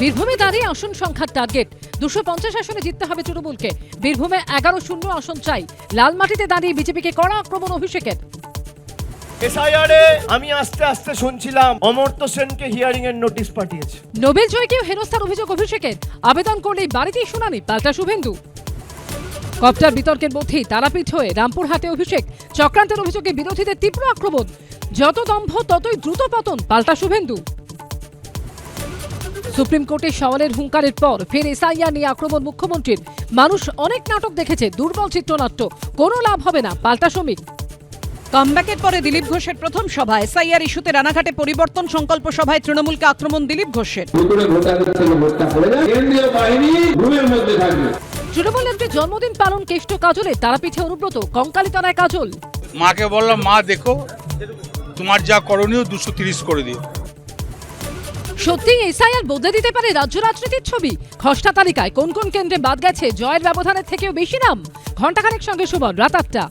বীরভূমে দাঁড়িয়ে আসন সংখ্যার টার্গেট 250 আসনে জিততে হবে তৃণমূলকে। বীরভূমে 11 আসন চাই। লালমাটিতে দাঁড়িয়ে বিজেপিকে কড়া আক্রমণ অভিষেকের। এসআইআরে আমি আস্তে আস্তে শুনছিলাম অমর্ত্য সেনকে হিয়ারিং এর নোটিশ পাঠিয়েছে। নোবেল জয়কেও হেনস্থার অভিযোগ অভিষেকের। আবেদন করলেই বাড়িতেই শুনানি, পাল্টা শুভেন্দু। কপ্টার বিতর্কের মধ্যেই তারাপীঠ হয়ে রামপুরহাটে অভিষেক। চক্রান্তের অভিযোগে বিরোধীদের তীব্র আক্রমণ। যত দম্ভ ততই দ্রুত পতন, পাল্টা শুভেন্দু। সুপ্রিম কোর্টে সওয়ালের হুঙ্কারের পর ফের এসআইআর নিয়ে আক্রমণ মুখ্যমন্ত্রীর। মানুষ অনেক নাটক দেখেছে, দুর্বল চিত্রনাট্য, কোনো লাভ হবে না, পাল্টা শ্রমিক। কামব্যাকের পরে দিলীপ ঘোষের প্রথম সভা। এসআইআর ইস্যুতে রানাঘাটে পরিবর্তন সংকল্প সভায় তৃণমূলকে আক্রমণ দিলীপ ঘোষের। তৃণমূল নেত্রীর জন্মদিন পালন কেষ্ট কাজলে, তারাপীঠে অনুব্রত, কঙ্কালীতলায় কাজল। মাকে বললাম, মা দেখো তোমার যা করণীয় 230 করে দিও। সত্যিই এসআইআর বদলে দিতে পারে রাজ্য রাজনীতির ছবি। খসড়া তালিকায় কোন কোন কেন্দ্রে বাদ গেছে জয়ের ব্যবধানের থেকেও বেশি নাম। ঘণ্টাখানেক সঙ্গে সুবল, রাত 8টা।